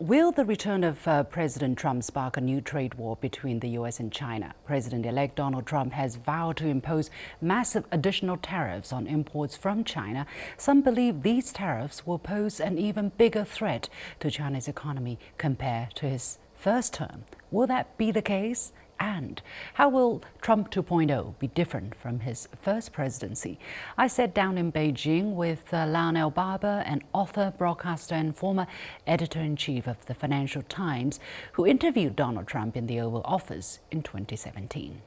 Will the return of President Trump spark a new trade war between the U.S. and China? President-elect Donald Trump has vowed to impose massive additional tariffs on imports from China. Some believe these tariffs will pose an even bigger threat to China's economy compared to his first term. Will that be the case? And how will Trump 2.0 be different from his first presidency? I sat down in Beijing with Lionel Barber, an author, broadcaster, and former editor-in-chief of the Financial Times, who interviewed Donald Trump in the Oval Office in 2017.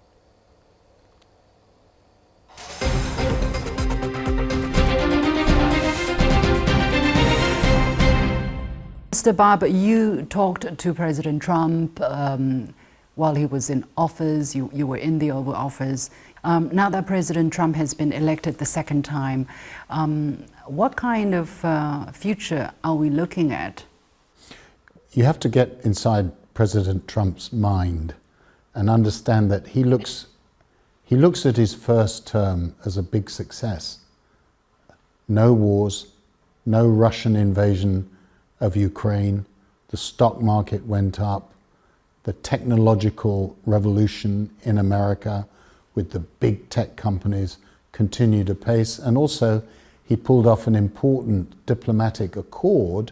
Mr. Barber, you talked to President Trump while he was in office. You were in the Oval Office. Now that President Trump has been elected the second time, what kind of future are we looking at? You have to get inside President Trump's mind and understand that he looks at his first term as a big success. No wars, no Russian invasion of Ukraine, the stock market went up, the technological revolution in America with the big tech companies continued apace, and also he pulled off an important diplomatic accord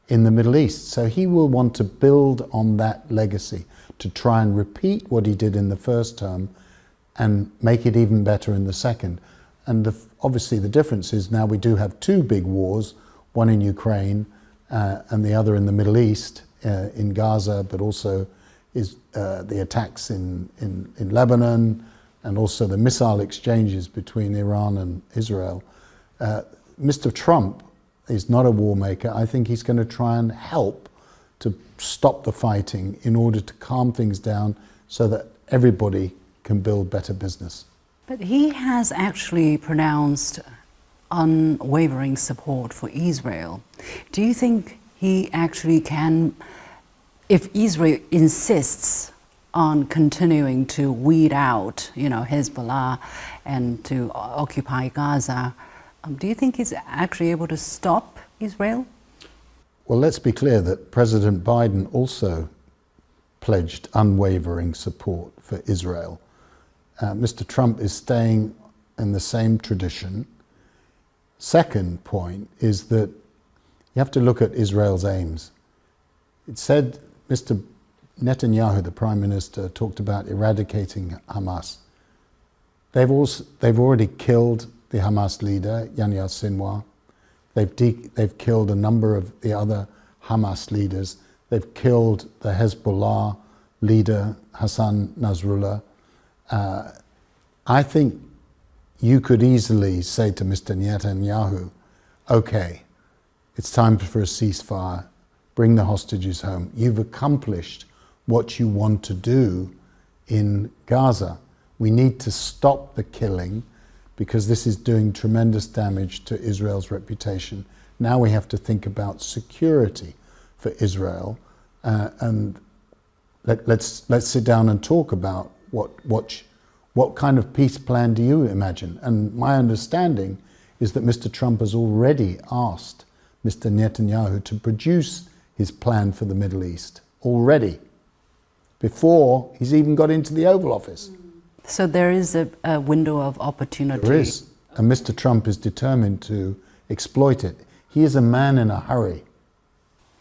in the Middle East. So he will want to build on that legacy to try and repeat what he did in the first term and make it even better in the second. And obviously the difference is now we do have two big wars, one in Ukraine and the other in the Middle East, in Gaza, but also is the attacks in Lebanon, and also the missile exchanges between Iran and Israel. Mr. Trump is not a war maker. I think he's going to try and help to stop the fighting in order to calm things down so that everybody can build better business. But he has actually pronounced unwavering support for Israel. Do you think he actually can, if Israel insists on continuing to weed out, Hezbollah and to occupy Gaza, do you think he's actually able to stop Israel? Well, let's be clear that President Biden also pledged unwavering support for Israel. Mr. Trump is staying in the same tradition. Second point is that you have to look at Israel's aims. It said Mr. Netanyahu, the Prime Minister, talked about eradicating Hamas. They've already killed the Hamas leader, Yahya Sinwar. They've killed a number of the other Hamas leaders. They've killed the Hezbollah leader, Hassan Nasrallah. I think you could easily say to Mr. Netanyahu, okay, it's time for a ceasefire, bring the hostages home. You've accomplished what you want to do in Gaza. We need to stop the killing because this is doing tremendous damage to Israel's reputation. Now we have to think about security for Israel, and let's sit down and talk about what kind of peace plan do you imagine? And my understanding is that Mr. Trump has already asked Mr. Netanyahu to produce his plan for the Middle East already, before he's even got into the Oval Office. So there is a window of opportunity. There is, and Mr. Trump is determined to exploit it. He is a man in a hurry.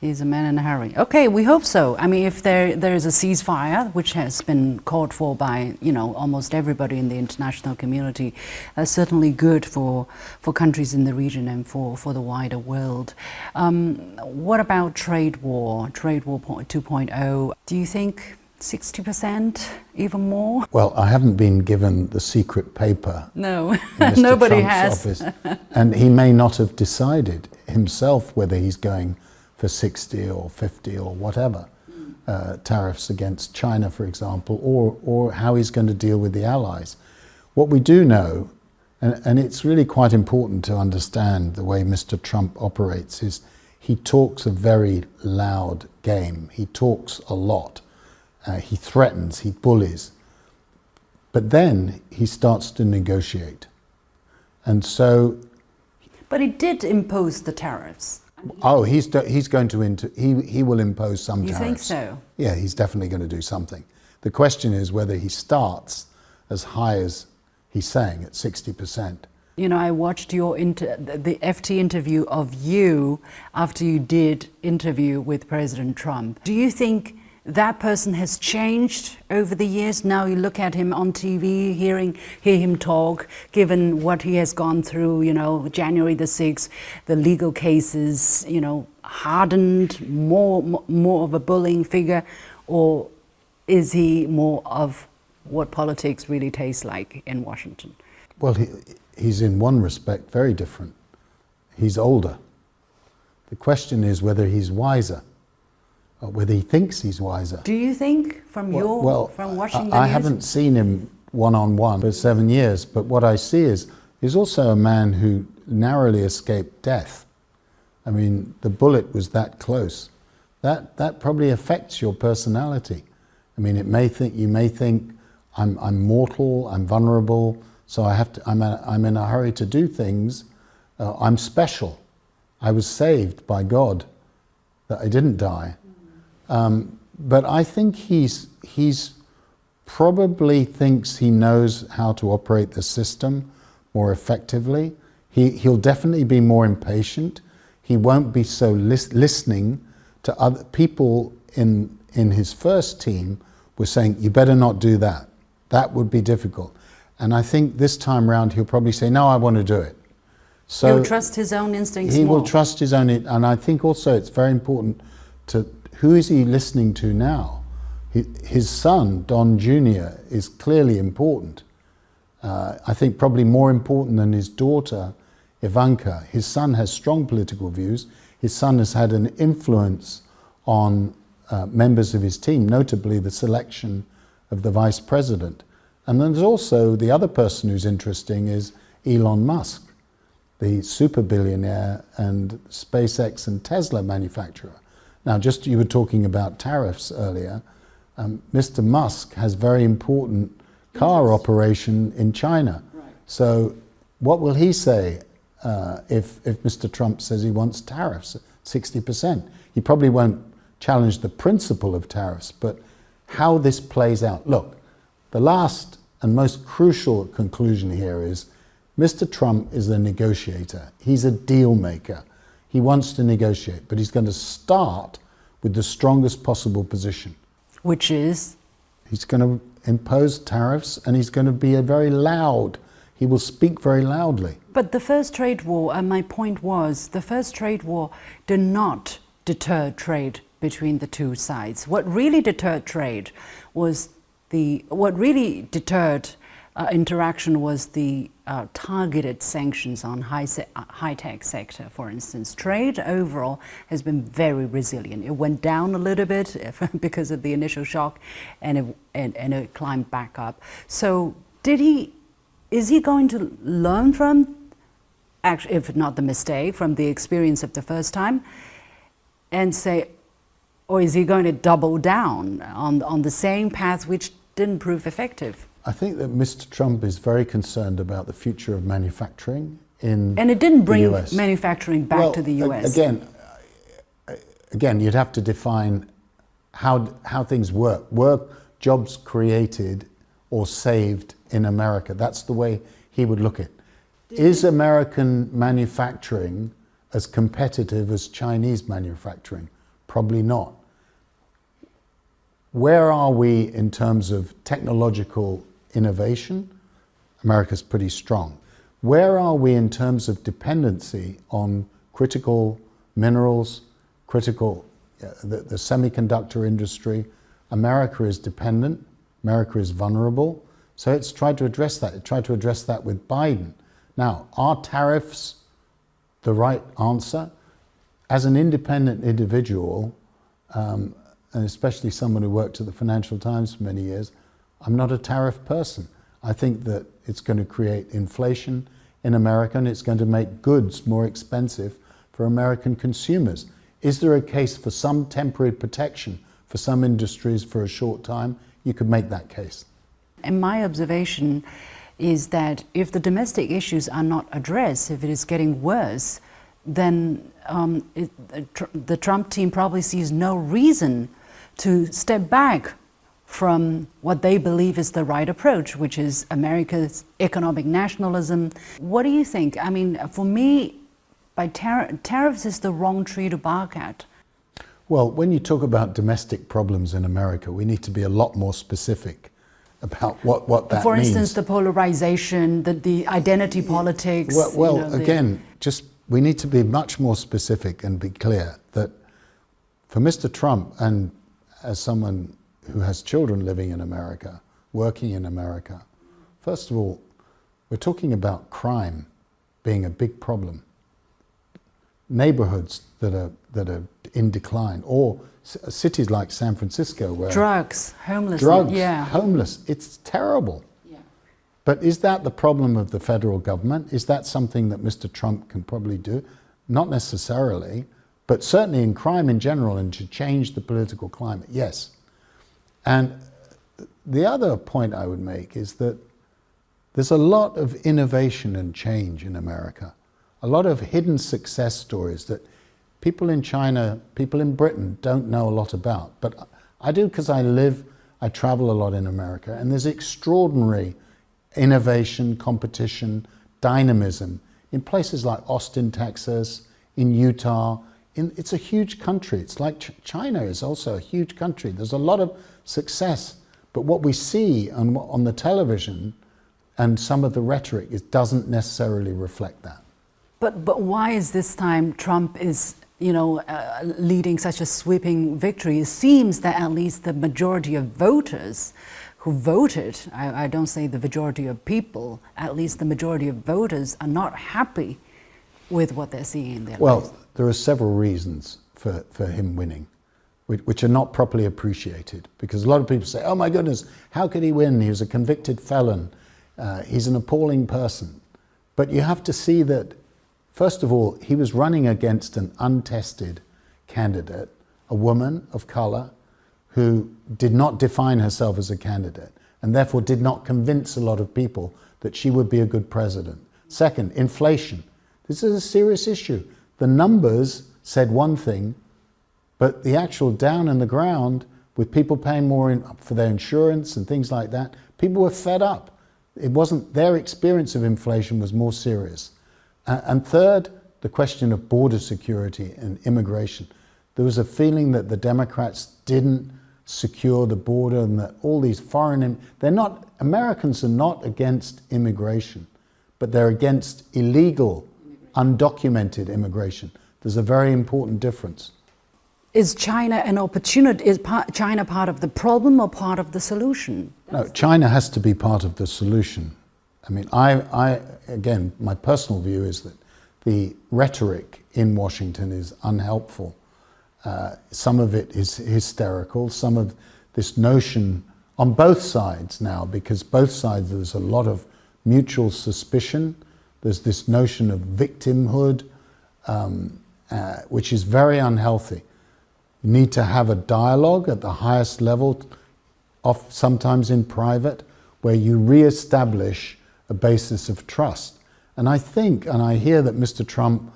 He's a man in a hurry. Okay, we hope so. I mean, if there is a ceasefire, which has been called for by almost everybody in the international community, that's certainly good for countries in the region and for the wider world. What about trade war 2.0? Do you think 60%, even more? Well, I haven't been given the secret paper. No, nobody has. Office, and he may not have decided himself whether he's going for 60 or 50 or whatever tariffs against China, for example, or how he's going to deal with the allies. What we do know, and it's really quite important to understand the way Mr. Trump operates, is he talks a very loud game. He talks a lot. He threatens, he bullies. But then he starts to negotiate. And so... But he did impose the tariffs. Oh, he's going to he will impose some tariffs. You think so? Yeah, he's definitely going to do something. The question is whether he starts as high as he's saying at 60%. You know, I watched your the FT interview of you after you did interview with President Trump. Do you think that person has changed over the years? Now you look at him on TV, hear him talk, given what he has gone through, you know, January the 6th, the legal cases, you know, hardened, more of a bullying figure, or is he more of what politics really tastes like in Washington? Well, he's in one respect very different. He's older. The question is whether he's wiser, or whether he thinks he's wiser. Do you think, from watching the I news? haven't seen him one-on-one for 7 years, but what I see is he's also a man who narrowly escaped death. I mean, the bullet was that close. That probably affects your personality. I mean, you may think I'm mortal, I'm vulnerable, so I'm in a hurry to do things. I'm special. I was saved by God that I didn't die. But I think he's probably thinks he knows how to operate the system more effectively. He'll definitely be more impatient. He won't be so listening to other people in his first team were saying, you better not do that. That would be difficult. And I think this time round he'll probably say, no, I want to do it. So he'll trust his own instincts more. He will trust his own, and I think also it's very important to, who is he listening to now? His son, Don Jr., is clearly important. I think probably more important than his daughter, Ivanka. His son has strong political views. His son has had an influence on members of his team, notably the selection of the vice president. And then there's also the other person who's interesting is Elon Musk, the super billionaire and SpaceX and Tesla manufacturer. Now, just you were talking about tariffs earlier. Mr. Musk has very important car operation in China. Right. So what will he say if Mr. Trump says he wants tariffs at 60%? He probably won't challenge the principle of tariffs, but how this plays out. Look, the last and most crucial conclusion here is Mr. Trump is a negotiator. He's a deal maker. He wants to negotiate, but he's going to start with the strongest possible position. Which is? He's going to impose tariffs, and he's going to be very loud. He will speak very loudly. But the first trade war, and my point was, the first trade war did not deter trade between the two sides. What really deterred trade was interaction was the targeted sanctions on high-tech sector, for instance. Trade overall has been very resilient. It went down a little bit because of the initial shock, and it climbed back up. So is he going to learn from, actually, if not the mistake, from the experience of the first time, and say, or is he going to double down on the same path which didn't prove effective? I think that Mr. Trump is very concerned about the future of manufacturing in the US. And it didn't bring manufacturing back to the US. Again, you'd have to define how things work. Jobs created or saved in America. That's the way he would look at it. Is American manufacturing as competitive as Chinese manufacturing? Probably not. Where are we in terms of technological innovation? America's pretty strong. Where are we in terms of dependency on critical minerals, the semiconductor industry? America is dependent. America is vulnerable. So it's tried to address that. It tried to address that with Biden. Now, are tariffs the right answer? As an independent individual, and especially someone who worked at the Financial Times for many years, I'm not a tariff person. I think that it's going to create inflation in America, and it's going to make goods more expensive for American consumers. Is there a case for some temporary protection for some industries for a short time? You could make that case. And my observation is that if the domestic issues are not addressed, if it is getting worse, then the Trump team probably sees no reason to step back from what they believe is the right approach, which is America's economic nationalism. What do you think? I mean, for me, tariffs is the wrong tree to bark at. Well, when you talk about domestic problems in America, we need to be a lot more specific about what that means. For instance, the polarization, the identity politics. Well, again, we need to be much more specific and be clear that for Mr. Trump, and as someone who has children living in America, working in America, first of all, we're talking about crime being a big problem. Neighborhoods that are in decline, or cities like San Francisco where drugs, homelessness, homeless, it's terrible. Yeah. But is that the problem of the federal government? Is that something that Mr. Trump can probably do? Not necessarily, but certainly in crime in general and to change the political climate, yes. And the other point I would make is that there's a lot of innovation and change in America, a lot of hidden success stories that people in China, people in Britain don't know a lot about. But I do, because I travel a lot in America, and there's extraordinary innovation, competition, dynamism in places like Austin, Texas, in Utah. It's a huge country. It's like China is also a huge country. There's a lot of success, but what we see on the television and some of the rhetoric doesn't necessarily reflect that. But why is this time Trump is leading such a sweeping victory? It seems that at least the majority of voters who voted, I don't say the majority of people, at least the majority of voters are not happy with what they're seeing in their lives. Well, there are several reasons for him winning, which are not properly appreciated, because a lot of people say, oh my goodness, how could he win? He was a convicted felon. He's an appalling person. But you have to see that, first of all, he was running against an untested candidate, a woman of color who did not define herself as a candidate and therefore did not convince a lot of people that she would be a good president. Second, inflation. This is a serious issue. The numbers said one thing, but the actual down in the ground, with people paying more for their insurance and things like that, people were fed up. It wasn't, their experience of inflation was more serious. And third, the question of border security and immigration. There was a feeling that the Democrats didn't secure the border, and that all these Americans are not against immigration, but they're against illegal, undocumented immigration. There's a very important difference. Is China an opportunity? Is China part of the problem or part of the solution? No, China has to be part of the solution. I mean, again, my personal view is that the rhetoric in Washington is unhelpful. Some of it is hysterical. Some of this notion on both sides now, because both sides there's a lot of mutual suspicion. There's this notion of victimhood, which is very unhealthy. You need to have a dialogue at the highest level, sometimes in private, where you re-establish a basis of trust. And I think, and I hear that Mr. Trump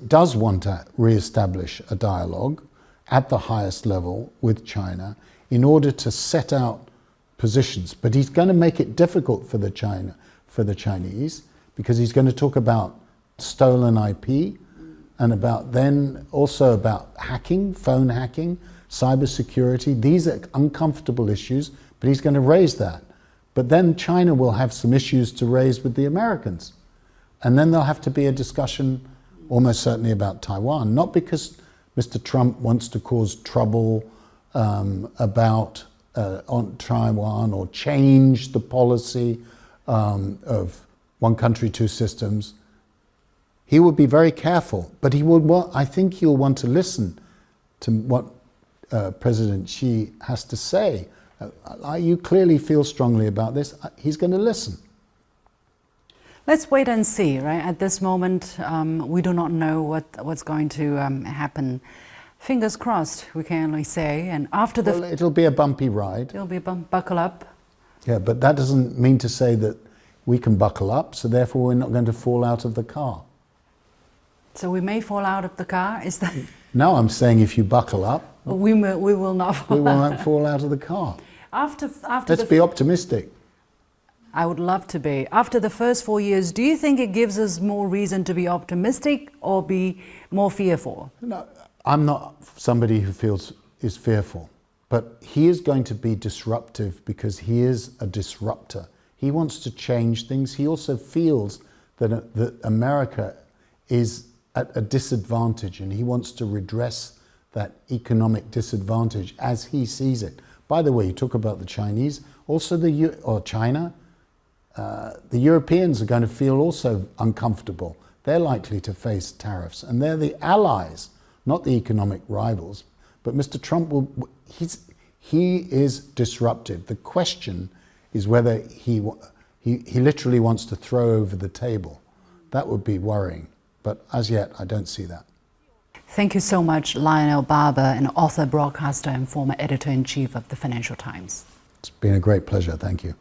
does want to re-establish a dialogue at the highest level with China in order to set out positions. But he's going to make it difficult for the Chinese, because he's going to talk about stolen IP and also about hacking, phone hacking, cybersecurity. These are uncomfortable issues, but he's going to raise that. But then China will have some issues to raise with the Americans. And then there'll have to be a discussion almost certainly about Taiwan, not because Mr. Trump wants to cause trouble on Taiwan or change the policy of one country, two systems. He would be very careful, but I think he'll want to listen to what President Xi has to say. You clearly feel strongly about this. He's going to listen. Let's wait and see, right? At this moment, we do not know what's going to happen. Fingers crossed, we can only say. And after well, it'll be a bumpy ride. It'll be buckle up. Yeah, but that doesn't mean to say that we can buckle up, so therefore we're not going to fall out of the car. So we may fall out of the car, is that? No, I'm saying if you buckle up, We will not fall we won't fall out of the car. After Let's be optimistic. I would love to be. After the first 4 years, do you think it gives us more reason to be optimistic or be more fearful? No, I'm not somebody who is fearful, but he is going to be disruptive because he is a disruptor. He wants to change things. He also feels that America is at a disadvantage, and he wants to redress that economic disadvantage as he sees it. By the way, you talk about the Chinese, also China. The Europeans are going to feel also uncomfortable. They're likely to face tariffs, and they're the allies, not the economic rivals. But Mr. Trump he is disruptive. The question is whether he literally wants to throw over the table. That would be worrying. But as yet, I don't see that. Thank you so much, Lionel Barber, an author, broadcaster, and former editor-in-chief of the Financial Times. It's been a great pleasure. Thank you.